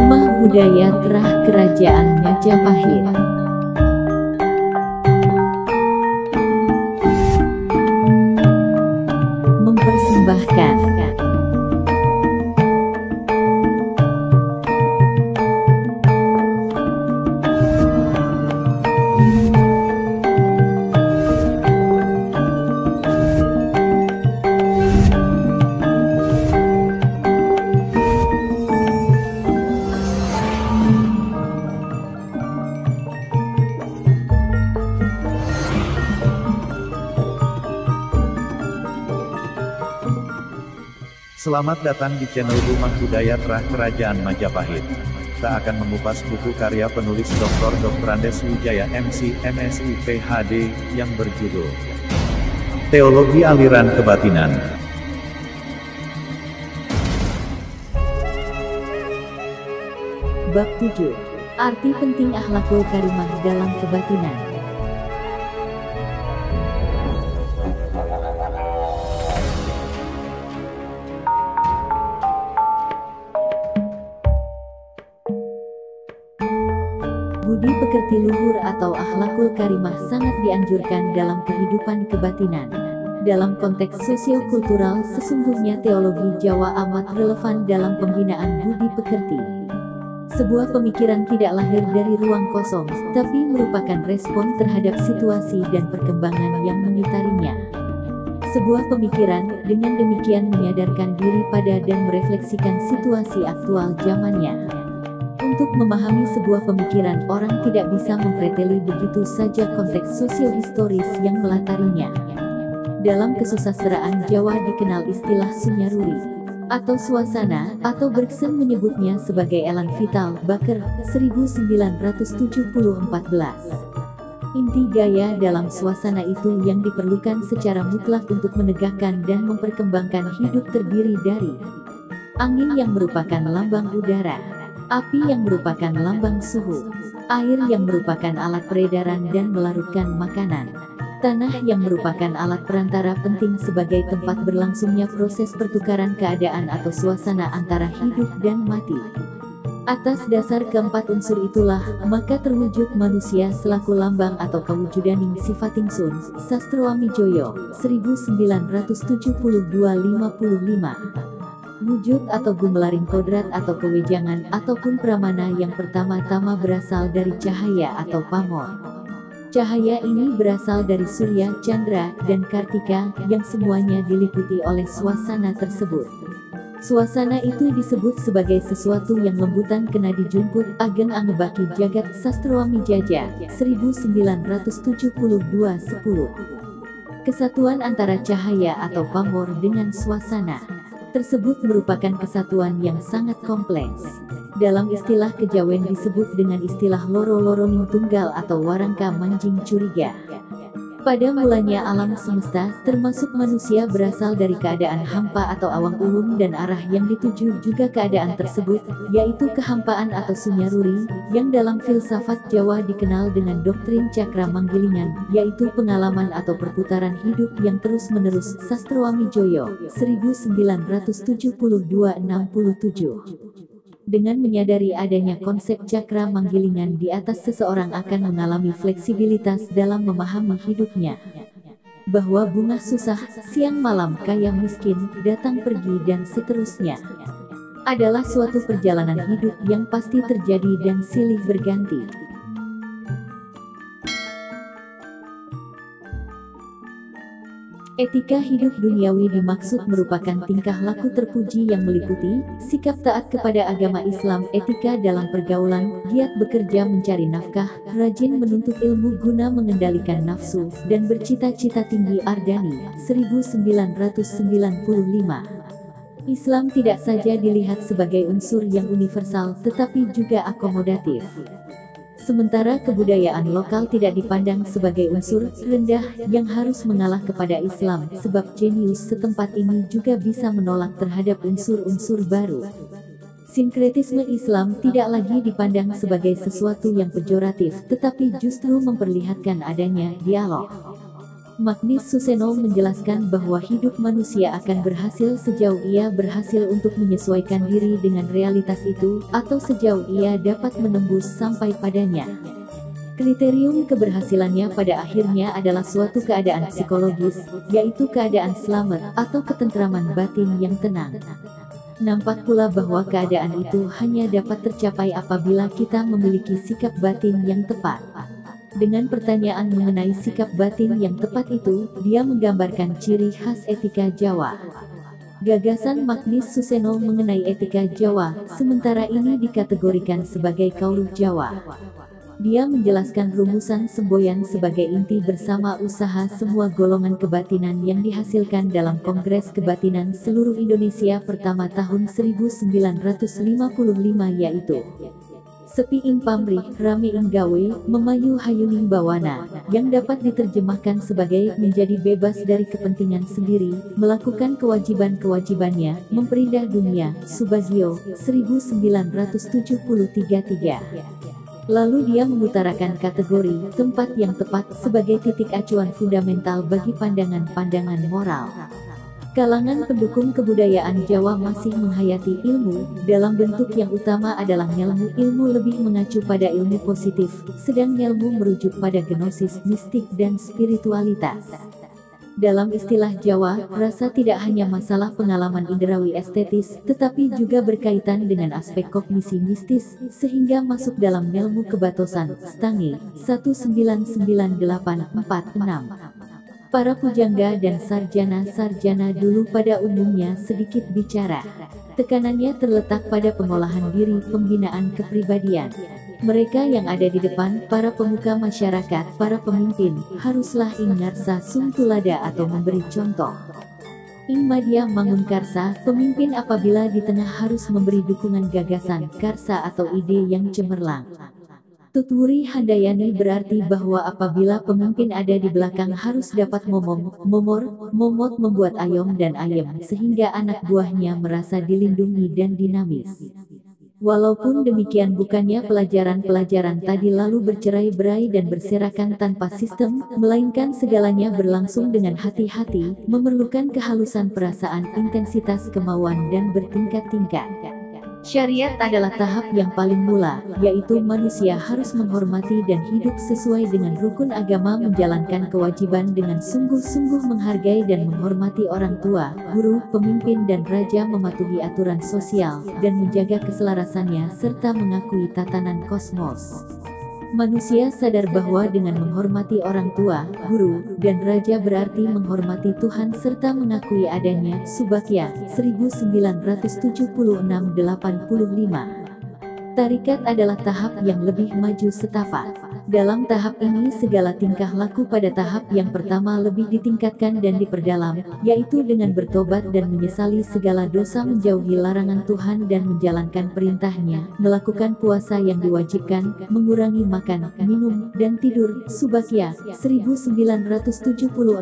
Rumah Budaya Terah Kerajaan Majapahit mempersembahkan Selamat datang di channel Rumah Budaya Terah Kerajaan Majapahit. Kita akan mengupas buku karya penulis Dr. Andes Wijaya MC, MSI, PhD, yang berjudul Teologi Aliran Kebatinan. Bab 7. Arti penting akhlakul karimah dalam kebatinan. Budi pekerti luhur atau akhlakul karimah sangat dianjurkan dalam kehidupan kebatinan. Dalam konteks sosiokultural, sesungguhnya teologi Jawa amat relevan dalam pembinaan budi pekerti. Sebuah pemikiran tidak lahir dari ruang kosong, tapi merupakan respon terhadap situasi dan perkembangan yang mengitarinya. Sebuah pemikiran, dengan demikian menyadarkan diri pada dan merefleksikan situasi aktual zamannya. Untuk memahami sebuah pemikiran, orang tidak bisa mempreteli begitu saja konteks sosiohistoris yang melatarinya. Dalam kesusastraan Jawa dikenal istilah sunyaruri, atau suasana, atau Bergson menyebutnya sebagai elan vital, Baker, 1914. Inti gaya dalam suasana itu yang diperlukan secara mutlak untuk menegakkan dan memperkembangkan hidup terdiri dari angin yang merupakan lambang udara, api yang merupakan lambang suhu, air yang merupakan alat peredaran dan melarutkan makanan, tanah yang merupakan alat perantara penting sebagai tempat berlangsungnya proses pertukaran keadaan atau suasana antara hidup dan mati. Atas dasar keempat unsur itulah, maka terwujud manusia selaku lambang atau kewujudaning sifatingsun, Sastroamijoyo, 1972-55. Wujud atau gumelaring kodrat atau kewejangan ataupun pramana yang pertama-tama berasal dari cahaya atau pamor. Cahaya ini berasal dari Surya, Chandra, dan Kartika, yang semuanya diliputi oleh suasana tersebut. Suasana itu disebut sebagai sesuatu yang lembutan kena dijumput Ageng Angebaki Jagat Sastroamijaja, 1972-10. Kesatuan antara cahaya atau pamor dengan suasana tersebut merupakan kesatuan yang sangat kompleks. Dalam istilah kejawen disebut dengan istilah loro-loroning tunggal atau warangka manjing curiga. Pada mulanya alam semesta, termasuk manusia, berasal dari keadaan hampa atau awang ulung, dan arah yang dituju juga keadaan tersebut, yaitu kehampaan atau sunyaruri, yang dalam filsafat Jawa dikenal dengan doktrin cakra manggilingan, yaitu pengalaman atau perputaran hidup yang terus-menerus. Sastroamijoyo, 1972-67. Dengan menyadari adanya konsep cakra manggilingan di atas, seseorang akan mengalami fleksibilitas dalam memahami hidupnya. Bahwa bunga susah, siang malam, kaya miskin, datang pergi dan seterusnya adalah suatu perjalanan hidup yang pasti terjadi dan silih berganti. Etika hidup duniawi dimaksud merupakan tingkah laku terpuji yang meliputi sikap taat kepada agama Islam, etika dalam pergaulan, giat bekerja mencari nafkah, rajin menuntut ilmu guna mengendalikan nafsu, dan bercita-cita tinggi. Ardani, 1995. Islam tidak saja dilihat sebagai unsur yang universal, tetapi juga akomodatif. Sementara kebudayaan lokal tidak dipandang sebagai unsur rendah yang harus mengalah kepada Islam, sebab jenius setempat ini juga bisa menolak terhadap unsur-unsur baru. Sinkretisme Islam tidak lagi dipandang sebagai sesuatu yang pejoratif, tetapi justru memperlihatkan adanya dialog Magnus Suseno menjelaskan bahwa hidup manusia akan berhasil sejauh ia berhasil untuk menyesuaikan diri dengan realitas itu, atau sejauh ia dapat menembus sampai padanya. Kriterium keberhasilannya pada akhirnya adalah suatu keadaan psikologis, yaitu keadaan selamat atau ketentraman batin yang tenang. Nampak pula bahwa keadaan itu hanya dapat tercapai apabila kita memiliki sikap batin yang tepat. Dengan pertanyaan mengenai sikap batin yang tepat itu, dia menggambarkan ciri khas etika Jawa. Gagasan Magnus Suseno mengenai etika Jawa, sementara ini dikategorikan sebagai Kauruh Jawa. Dia menjelaskan rumusan semboyan sebagai inti bersama usaha semua golongan kebatinan yang dihasilkan dalam Kongres Kebatinan Seluruh Indonesia pertama tahun 1955, yaitu sepi ing pamrih, rame ing gawe, memayu hayuning bawana, yang dapat diterjemahkan sebagai menjadi bebas dari kepentingan sendiri, melakukan kewajiban-kewajibannya, memperindah dunia, Subagio, 1973. Lalu dia mengutarakan kategori tempat yang tepat sebagai titik acuan fundamental bagi pandangan-pandangan moral. Kalangan pendukung kebudayaan Jawa masih menghayati ilmu, dalam bentuk yang utama adalah ngelmu. Ilmu lebih mengacu pada ilmu positif, sedang ngelmu merujuk pada gnosis, mistik dan spiritualitas. Dalam istilah Jawa, rasa tidak hanya masalah pengalaman indrawi estetis, tetapi juga berkaitan dengan aspek kognisi mistis, sehingga masuk dalam ngelmu kebatosan, Stange, 199846. Para pujangga dan sarjana-sarjana dulu pada umumnya sedikit bicara. Tekanannya terletak pada pengolahan diri, pembinaan kepribadian. Mereka yang ada di depan, para pemuka masyarakat, para pemimpin, haruslah ing ngarsa sung tulada atau memberi contoh. Ing madya mangun karsa, pemimpin apabila di tengah harus memberi dukungan gagasan, karsa atau ide yang cemerlang. Tutwuri Handayani berarti bahwa apabila pemimpin ada di belakang harus dapat momot membuat ayom dan ayem, sehingga anak buahnya merasa dilindungi dan dinamis. Walaupun demikian bukannya pelajaran-pelajaran tadi lalu bercerai-berai dan berserakan tanpa sistem, melainkan segalanya berlangsung dengan hati-hati, memerlukan kehalusan perasaan, intensitas kemauan dan bertingkat-tingkat. Syariat adalah tahap yang paling mula, yaitu manusia harus menghormati dan hidup sesuai dengan rukun agama, menjalankan kewajiban dengan sungguh-sungguh, menghargai dan menghormati orang tua, guru, pemimpin dan raja, mematuhi aturan sosial, dan menjaga keselarasannya serta mengakui tatanan kosmos. Manusia sadar bahwa dengan menghormati orang tua, guru, dan raja berarti menghormati Tuhan serta mengakui adanya, Subakya, 1976-85. Tarikat adalah tahap yang lebih maju setapak. Dalam tahap ini segala tingkah laku pada tahap yang pertama lebih ditingkatkan dan diperdalam, yaitu dengan bertobat dan menyesali segala dosa, menjauhi larangan Tuhan dan menjalankan perintahnya, melakukan puasa yang diwajibkan, mengurangi makan, minum, dan tidur. Subakya, 1976-85,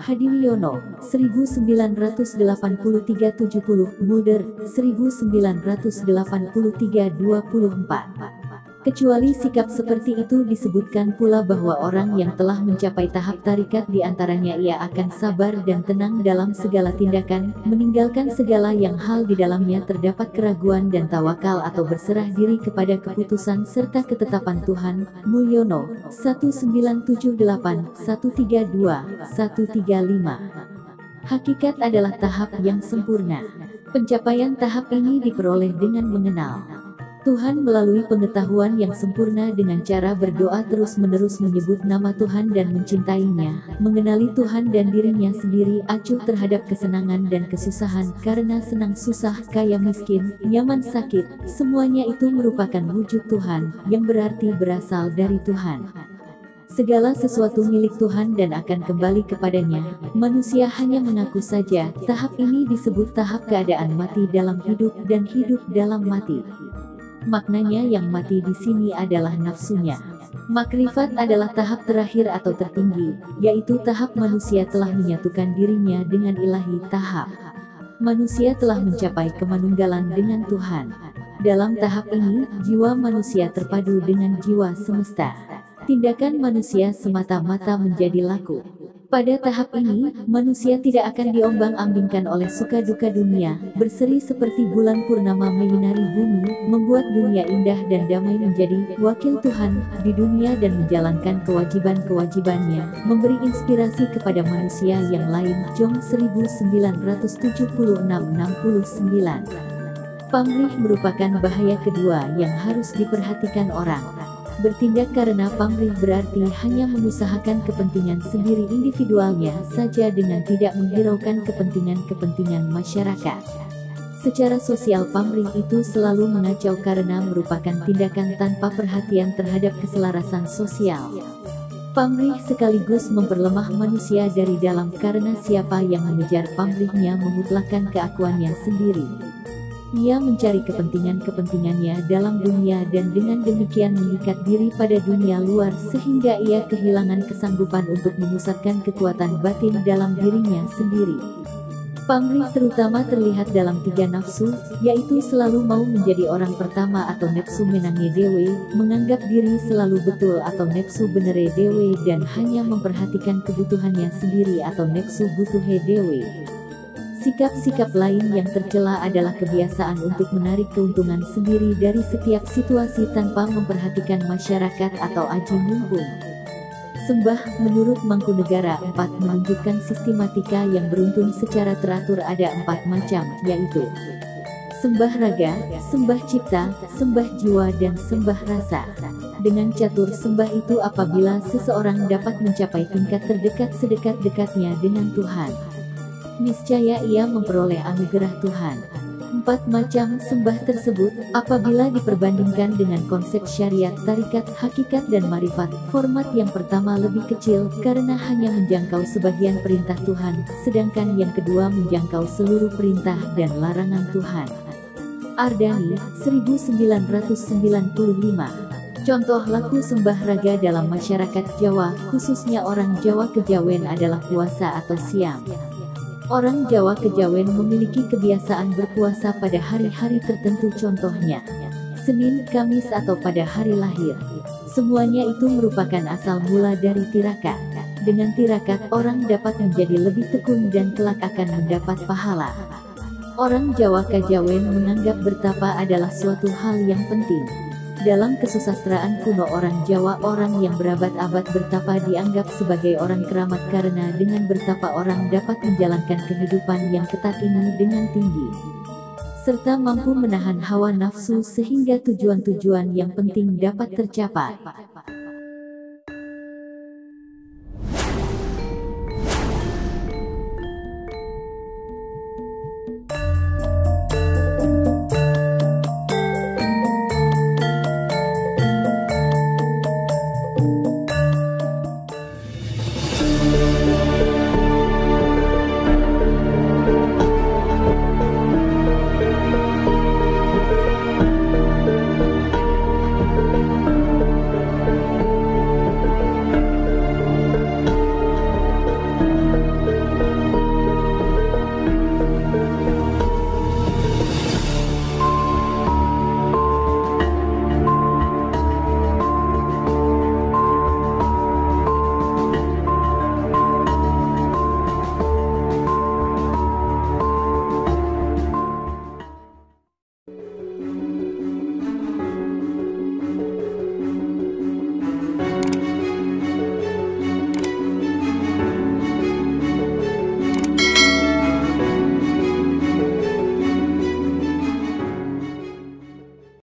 Hadiwiono, 1983-70, Mulder, 1983-24. Kecuali sikap seperti itu, disebutkan pula bahwa orang yang telah mencapai tahap tarikat diantaranya ia akan sabar dan tenang dalam segala tindakan, meninggalkan segala yang hal di dalamnya terdapat keraguan dan tawakal atau berserah diri kepada keputusan serta ketetapan Tuhan. Mulyono, 1978-132-135. Hakikat adalah tahap yang sempurna. Pencapaian tahap ini diperoleh dengan mengenal Tuhan melalui pengetahuan yang sempurna dengan cara berdoa terus-menerus, menyebut nama Tuhan dan mencintainya, mengenali Tuhan dan dirinya sendiri, acuh terhadap kesenangan dan kesusahan, karena senang susah, kaya miskin, nyaman sakit, semuanya itu merupakan wujud Tuhan, yang berarti berasal dari Tuhan. Segala sesuatu milik Tuhan dan akan kembali kepadanya. Manusia hanya mengaku saja. Tahap ini disebut tahap keadaan mati dalam hidup dan hidup dalam mati. Maknanya yang mati di sini adalah nafsunya. Makrifat adalah tahap terakhir atau tertinggi, yaitu tahap manusia telah menyatukan dirinya dengan ilahi. Tahap manusia telah mencapai kemanunggalan dengan Tuhan. Dalam tahap ini, jiwa manusia terpadu dengan jiwa semesta. Tindakan manusia semata-mata menjadi laku. Pada tahap ini, manusia tidak akan diombang-ambingkan oleh suka duka dunia, berseri seperti bulan purnama menyinari bumi, membuat dunia indah dan damai menjadi wakil Tuhan di dunia dan menjalankan kewajiban-kewajibannya, memberi inspirasi kepada manusia yang lain. Jong 1976-69. Pamrih merupakan bahaya kedua yang harus diperhatikan orang. Bertindak karena pamrih berarti hanya mengusahakan kepentingan sendiri individualnya saja dengan tidak menghiraukan kepentingan-kepentingan masyarakat. Secara sosial pamrih itu selalu mengacau karena merupakan tindakan tanpa perhatian terhadap keselarasan sosial. Pamrih sekaligus memperlemah manusia dari dalam karena siapa yang mengejar pamrihnya memutlakkan keakuannya sendiri. Ia mencari kepentingan-kepentingannya dalam dunia dan dengan demikian mengikat diri pada dunia luar sehingga ia kehilangan kesanggupan untuk memusatkan kekuatan batin dalam dirinya sendiri. Pamrih terutama terlihat dalam 3 nafsu, yaitu selalu mau menjadi orang pertama atau nafsu menangi dewe, menganggap diri selalu betul atau nafsu benere dewe dan hanya memperhatikan kebutuhannya sendiri atau nafsu butuhe dewe. Sikap-sikap lain yang tercela adalah kebiasaan untuk menarik keuntungan sendiri dari setiap situasi tanpa memperhatikan masyarakat atau aji mumpung. Sembah, menurut Mangkunegara 4 menunjukkan sistematika yang beruntun secara teratur ada 4 macam, yaitu sembah raga, sembah cipta, sembah jiwa dan sembah rasa. Dengan catur sembah itu apabila seseorang dapat mencapai tingkat terdekat sedekat-dekatnya dengan Tuhan, niscaya ia memperoleh anugerah Tuhan. 4 macam sembah tersebut, apabila diperbandingkan dengan konsep syariat, tarikat, hakikat dan marifat, format yang pertama lebih kecil, karena hanya menjangkau sebagian perintah Tuhan, sedangkan yang kedua menjangkau seluruh perintah dan larangan Tuhan. Ardani, 1995. Contoh laku sembah raga dalam masyarakat Jawa, khususnya orang Jawa Kejawen adalah puasa atau siam. Orang Jawa Kejawen memiliki kebiasaan berpuasa pada hari-hari tertentu, contohnya Senin, Kamis atau pada hari lahir. Semuanya itu merupakan asal mula dari tirakat. Dengan tirakat, orang dapat menjadi lebih tekun dan kelak akan mendapat pahala. Orang Jawa Kejawen menganggap bertapa adalah suatu hal yang penting. Dalam kesusastraan kuno orang Jawa, orang yang berabad-abad bertapa dianggap sebagai orang keramat karena dengan bertapa orang dapat menjalankan kehidupan yang ketat ini dengan tinggi, serta mampu menahan hawa nafsu sehingga tujuan-tujuan yang penting dapat tercapai.